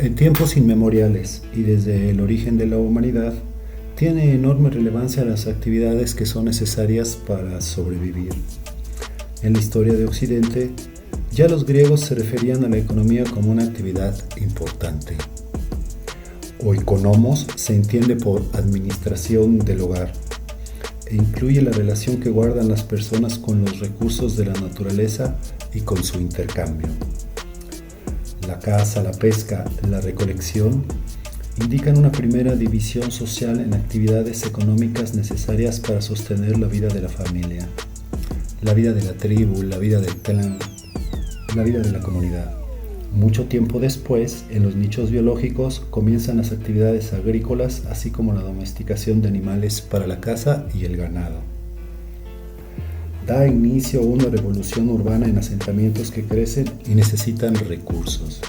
En tiempos inmemoriales y desde el origen de la humanidad, tiene enorme relevancia las actividades que son necesarias para sobrevivir. En la historia de Occidente, ya los griegos se referían a la economía como una actividad importante. Oikonomos se entiende por administración del hogar e incluye la relación que guardan las personas con los recursos de la naturaleza y con su intercambio. La caza, la pesca, la recolección indican una primera división social en actividades económicas necesarias para sostener la vida de la familia, la vida de la tribu, la vida del clan, la vida de la comunidad. Mucho tiempo después, en los nichos biológicos, comienzan las actividades agrícolas, así como la domesticación de animales para la caza y el ganado. Da inicio a una revolución urbana en asentamientos que crecen y necesitan recursos.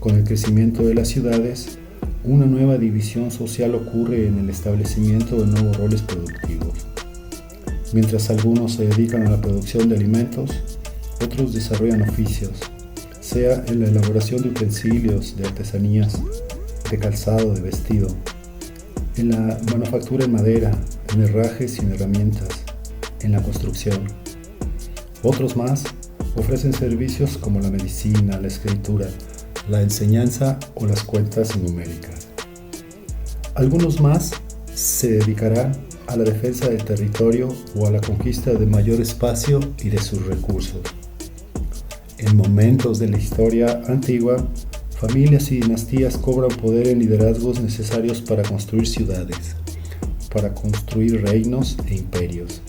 Con el crecimiento de las ciudades, una nueva división social ocurre en el establecimiento de nuevos roles productivos. Mientras algunos se dedican a la producción de alimentos, otros desarrollan oficios, sea en la elaboración de utensilios, de artesanías, de calzado, de vestido, en la manufactura en madera, en herrajes y en herramientas, en la construcción. Otros más ofrecen servicios como la medicina, la escritura, la enseñanza o las cuentas numéricas. Algunos más se dedicarán a la defensa del territorio o a la conquista de mayor espacio y de sus recursos. En momentos de la historia antigua, familias y dinastías cobran poder en liderazgos necesarios para construir ciudades, para construir reinos e imperios.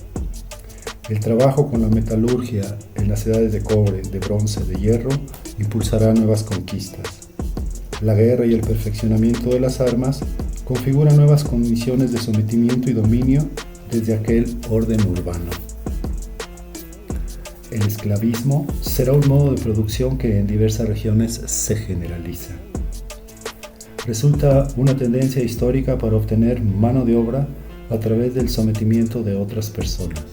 El trabajo con la metalurgia en las edades de cobre, de bronce, de hierro impulsará nuevas conquistas. La guerra y el perfeccionamiento de las armas configuran nuevas condiciones de sometimiento y dominio desde aquel orden urbano. El esclavismo será un modo de producción que en diversas regiones se generaliza. Resulta una tendencia histórica para obtener mano de obra a través del sometimiento de otras personas.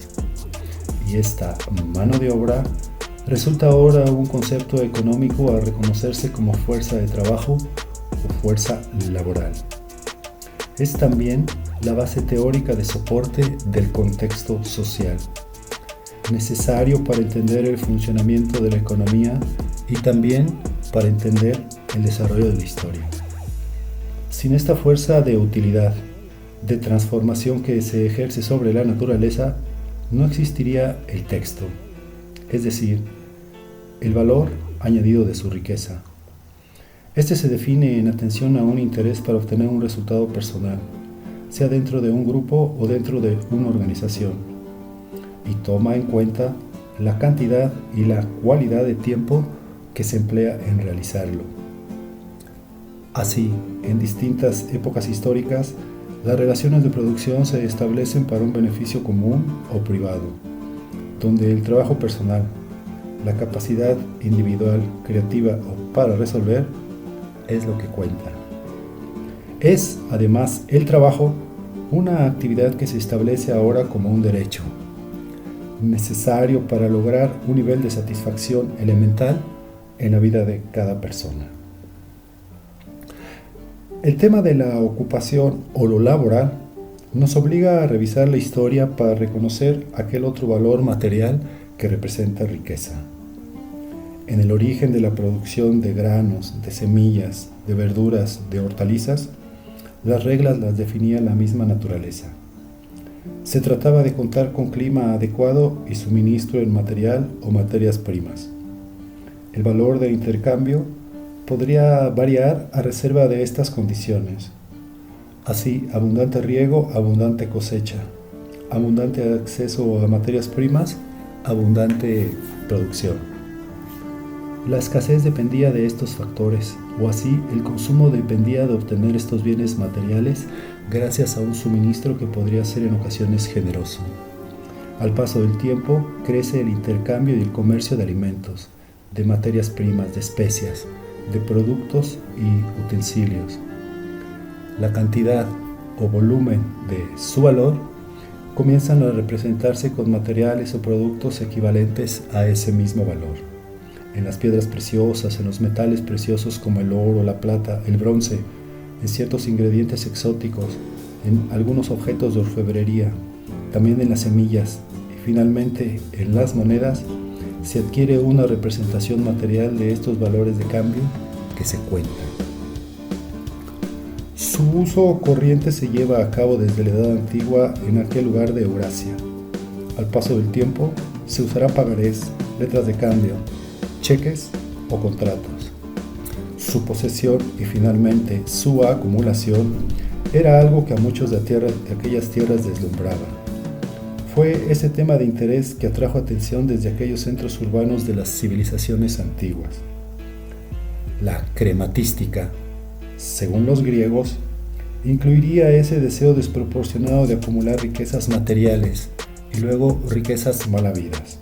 Y esta mano de obra resulta ahora un concepto económico a reconocerse como fuerza de trabajo o fuerza laboral. Es también la base teórica de soporte del contexto social, necesario para entender el funcionamiento de la economía y también para entender el desarrollo de la historia. Sin esta fuerza de utilidad, de transformación que se ejerce sobre la naturaleza, no existiría el texto, es decir, el valor añadido de su riqueza. Este se define en atención a un interés para obtener un resultado personal, sea dentro de un grupo o dentro de una organización, y toma en cuenta la cantidad y la cualidad de tiempo que se emplea en realizarlo. Así, en distintas épocas históricas, las relaciones de producción se establecen para un beneficio común o privado, donde el trabajo personal, la capacidad individual, creativa o para resolver, es lo que cuenta. Es, además, el trabajo una actividad que se establece ahora como un derecho, necesario para lograr un nivel de satisfacción elemental en la vida de cada persona. El tema de la ocupación o lo laboral nos obliga a revisar la historia para reconocer aquel otro valor material que representa riqueza. En el origen de la producción de granos, de semillas, de verduras, de hortalizas, las reglas las definía la misma naturaleza. Se trataba de contar con clima adecuado y suministro en material o materias primas. El valor de intercambio podría variar a reserva de estas condiciones. Así, abundante riego, abundante cosecha, abundante acceso a materias primas, abundante producción. La escasez dependía de estos factores, o así el consumo dependía de obtener estos bienes materiales gracias a un suministro que podría ser en ocasiones generoso. Al paso del tiempo, crece el intercambio y el comercio de alimentos, de materias primas, de especias, de productos y utensilios. La cantidad o volumen de su valor comienzan a representarse con materiales o productos equivalentes a ese mismo valor. en las piedras preciosas, en los metales preciosos como el oro, la plata, el bronce, en ciertos ingredientes exóticos, en algunos objetos de orfebrería, también en las semillas y finalmente en las monedas, se adquiere una representación material de estos valores de cambio que se cuentan. Su uso corriente se lleva a cabo desde la Edad Antigua en aquel lugar de Eurasia. Al paso del tiempo, se usarán pagarés, letras de cambio, cheques o contratos. Su posesión y finalmente su acumulación era algo que a muchos de aquellas tierras deslumbraba. Fue ese tema de interés que atrajo atención desde aquellos centros urbanos de las civilizaciones antiguas. La crematística, según los griegos, incluiría ese deseo desproporcionado de acumular riquezas materiales y luego riquezas mal habidas.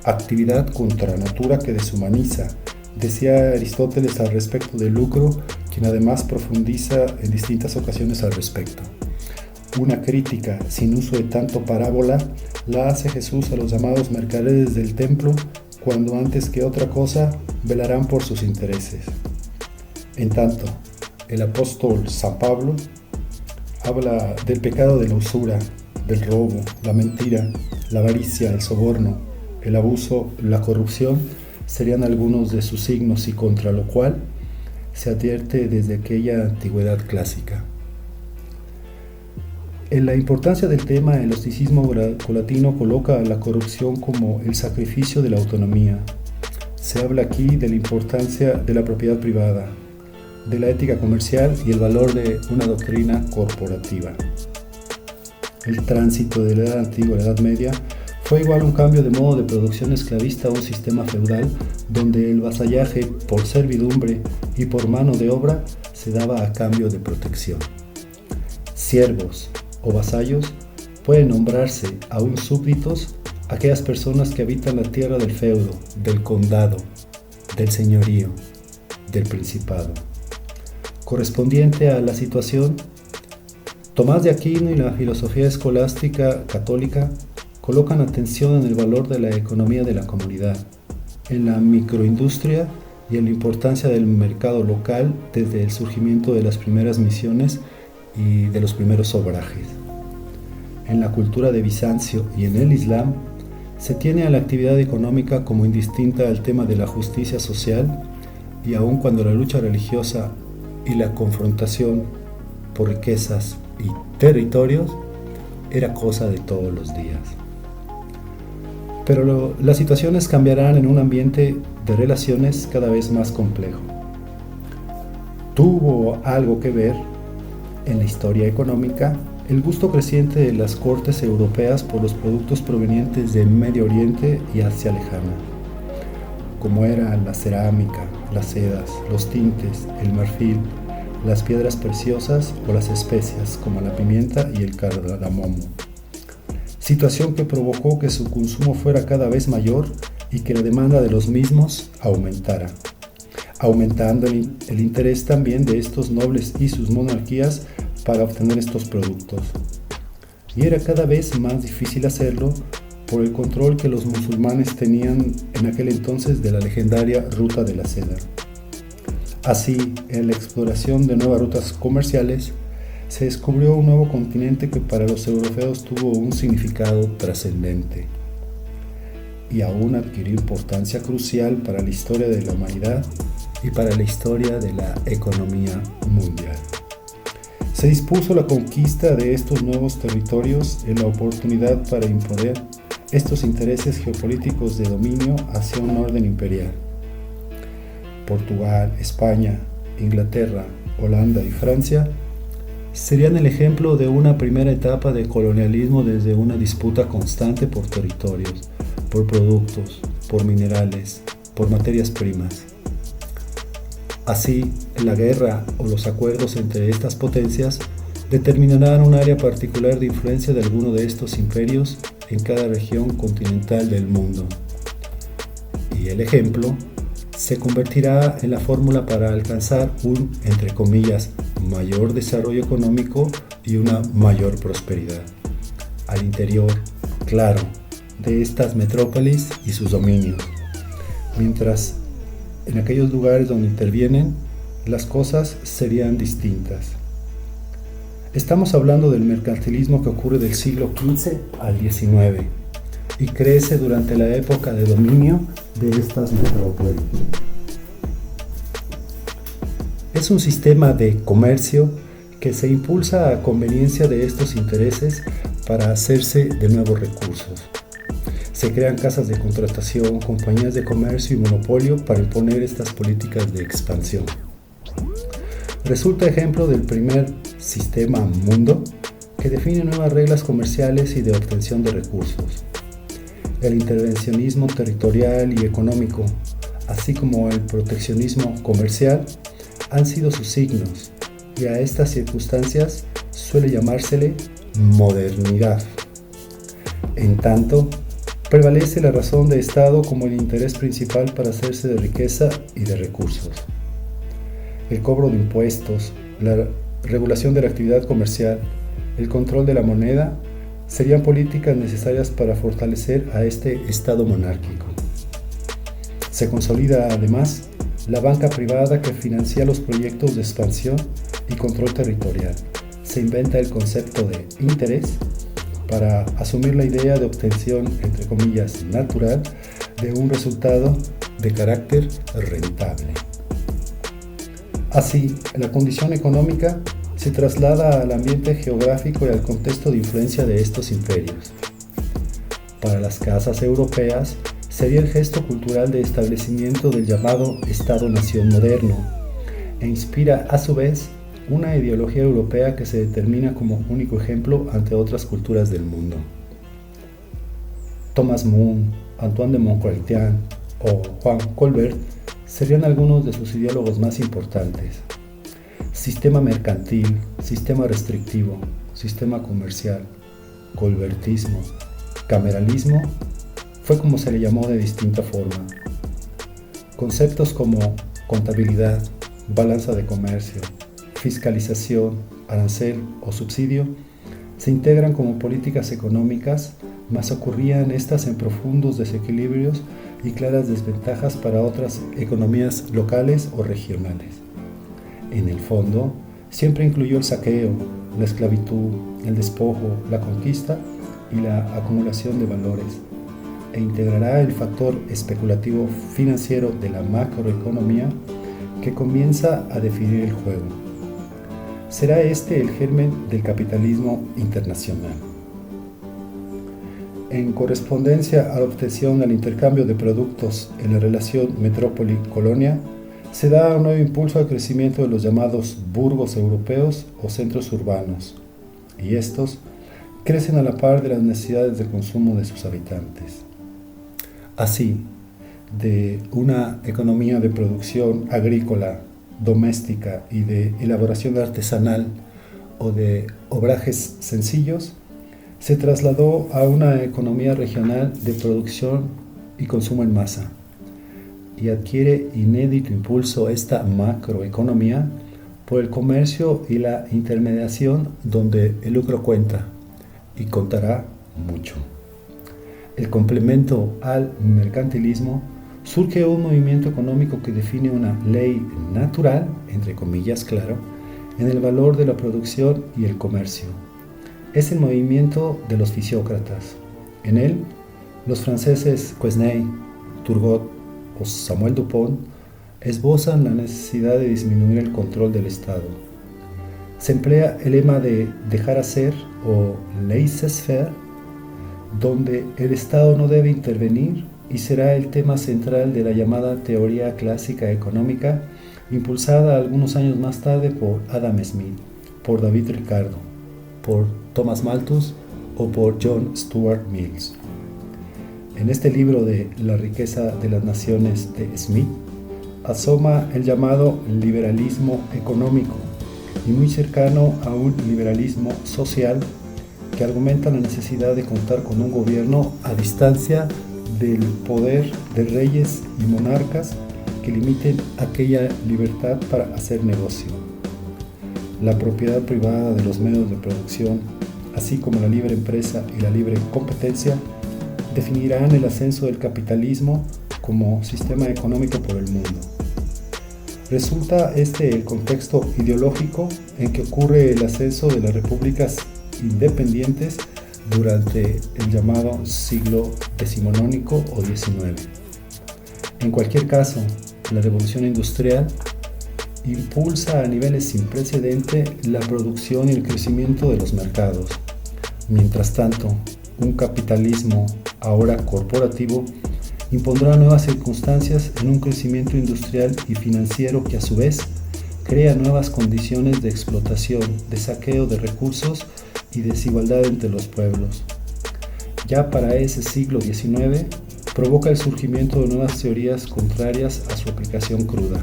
Actividad contra natura que deshumaniza, decía Aristóteles al respecto del lucro, quien además profundiza en distintas ocasiones al respecto. Una crítica sin uso de tanto parábola la hace Jesús a los llamados mercaderes del templo, cuando antes que otra cosa velarán por sus intereses. En tanto, el apóstol San Pablo habla del pecado de la usura, del robo, la mentira, la avaricia, el soborno, el abuso, la corrupción, serían algunos de sus signos y contra lo cual se advierte desde aquella antigüedad clásica. En la importancia del tema, el gnosticismo grecolatino coloca a la corrupción como el sacrificio de la autonomía. Se habla aquí de la importancia de la propiedad privada, de la ética comercial y el valor de una doctrina corporativa. El tránsito de la Edad Antigua a la Edad Media fue igual un cambio de modo de producción esclavista a un sistema feudal donde el vasallaje por servidumbre y por mano de obra se daba a cambio de protección. Siervos o vasallos pueden nombrarse aún súbditos aquellas personas que habitan la tierra del feudo, del condado, del señorío, del principado. Correspondiente a la situación, Tomás de Aquino y la filosofía escolástica católica colocan atención en el valor de la economía de la comunidad, en la microindustria y en la importancia del mercado local desde el surgimiento de las primeras misiones y de los primeros obrajes. En la cultura de Bizancio y en el Islam, se tiene a la actividad económica como indistinta al tema de la justicia social, y aun cuando la lucha religiosa y la confrontación por riquezas y territorios era cosa de todos los días. Pero las situaciones cambiarán en un ambiente de relaciones cada vez más complejo. Tuvo algo que ver en la historia económica el gusto creciente de las cortes europeas por los productos provenientes de Medio Oriente y Asia lejana, como eran la cerámica, las sedas, los tintes, el marfil, las piedras preciosas o las especias como la pimienta y el cardamomo. Situación que provocó que su consumo fuera cada vez mayor y que la demanda de los mismos aumentara, aumentando el interés también de estos nobles y sus monarquías para obtener estos productos. Y era cada vez más difícil hacerlo por el control que los musulmanes tenían en aquel entonces de la legendaria Ruta de la Seda. Así, en la exploración de nuevas rutas comerciales, se descubrió un nuevo continente que para los europeos tuvo un significado trascendente y aún adquirió importancia crucial para la historia de la humanidad y para la historia de la economía mundial. Se dispuso la conquista de estos nuevos territorios en la oportunidad para imponer estos intereses geopolíticos de dominio hacia un orden imperial. Portugal, España, Inglaterra, Holanda y Francia serían el ejemplo de una primera etapa de colonialismo desde una disputa constante por territorios, por productos, por minerales, por materias primas. Así, la guerra o los acuerdos entre estas potencias determinarán un área particular de influencia de alguno de estos imperios en cada región continental del mundo. Y el ejemplo se convertirá en la fórmula para alcanzar un, entre comillas, mayor desarrollo económico y una mayor prosperidad. Al interior, claro, de estas metrópolis y sus dominios. mientras en aquellos lugares donde intervienen las cosas serían distintas. Estamos hablando del mercantilismo que ocurre del siglo XV al XIX y crece durante la época de dominio de estas metrópolis. Es un sistema de comercio que se impulsa a conveniencia de estos intereses para hacerse de nuevos recursos. Se crean casas de contratación, compañías de comercio y monopolio para imponer estas políticas de expansión. Resulta ejemplo del primer sistema mundo que define nuevas reglas comerciales y de obtención de recursos. El intervencionismo territorial y económico, así como el proteccionismo comercial, han sido sus signos, y a estas circunstancias suele llamársele modernidad. En tanto, prevalece la razón de Estado como el interés principal para hacerse de riqueza y de recursos. El cobro de impuestos, la regulación de la actividad comercial, el control de la moneda, serían políticas necesarias para fortalecer a este Estado monárquico. Se consolida además la banca privada que financia los proyectos de expansión y control territorial. Se inventa el concepto de interés para asumir la idea de obtención, entre comillas, natural de un resultado de carácter rentable. Así, la condición económica se traslada al ambiente geográfico y al contexto de influencia de estos imperios. Para las casas europeas, sería el gesto cultural de establecimiento del llamado Estado-nación moderno, e inspira a su vez una ideología europea que se determina como único ejemplo ante otras culturas del mundo. Thomas More, Antoine de Montchalin o Juan Colbert serían algunos de sus ideólogos más importantes. Sistema mercantil, sistema restrictivo, sistema comercial, colbertismo, cameralismo, fue como se le llamó de distinta forma. Conceptos como contabilidad, balanza de comercio, fiscalización, arancel o subsidio se integran como políticas económicas, mas ocurrían estas en profundos desequilibrios y claras desventajas para otras economías locales o regionales. En el fondo, siempre incluyó el saqueo, la esclavitud, el despojo, la conquista y la acumulación de valores, e integrará el factor especulativo financiero de la macroeconomía que comienza a definir el juego. Será este el germen del capitalismo internacional. En correspondencia a la obtención del intercambio de productos en la relación metrópoli-colonia, se da un nuevo impulso al crecimiento de los llamados burgos europeos o centros urbanos, y estos crecen a la par de las necesidades de consumo de sus habitantes. Así, de una economía de producción agrícola, doméstica y de elaboración artesanal o de obrajes sencillos, se trasladó a una economía regional de producción y consumo en masa, y adquiere inédito impulso esta macroeconomía por el comercio y la intermediación, donde el lucro cuenta y contará mucho. El complemento al mercantilismo, surge un movimiento económico que define una ley natural, entre comillas, claro, en el valor de la producción y el comercio. Es el movimiento de los fisiócratas. En él, los franceses Quesnay, Turgot o Samuel Dupont esbozan la necesidad de disminuir el control del Estado. Se emplea el lema de dejar hacer o laissez-faire, donde el Estado no debe intervenir, y será el tema central de la llamada teoría clásica económica, impulsada algunos años más tarde por Adam Smith, por David Ricardo, por Thomas Malthus o por John Stuart Mills. En este libro de La riqueza de las naciones de Smith, asoma el llamado liberalismo económico, y muy cercano a un liberalismo social que argumenta la necesidad de contar con un gobierno a distancia del poder de reyes y monarcas que limiten aquella libertad para hacer negocio. La propiedad privada de los medios de producción, así como la libre empresa y la libre competencia, definirán el ascenso del capitalismo como sistema económico por el mundo. Resulta este el contexto ideológico en que ocurre el ascenso de las repúblicas independientes durante el llamado siglo decimonónico o XIX. En cualquier caso, la revolución industrial impulsa a niveles sin precedente la producción y el crecimiento de los mercados. Mientras tanto, un capitalismo ahora corporativo impondrá nuevas circunstancias en un crecimiento industrial y financiero que a su vez crea nuevas condiciones de explotación, de saqueo de recursos y desigualdad entre los pueblos. Ya para ese siglo XIX, provoca el surgimiento de nuevas teorías contrarias a su aplicación cruda,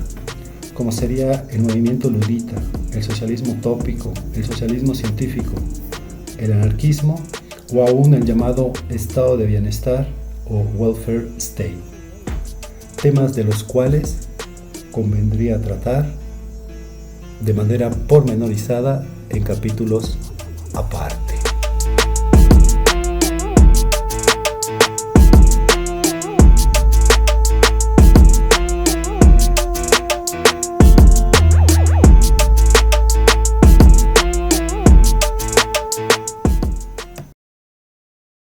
como sería el movimiento ludita, el socialismo utópico, el socialismo científico, el anarquismo o aún el llamado estado de bienestar o welfare state, temas de los cuales convendría tratar de manera pormenorizada en capítulos aparte.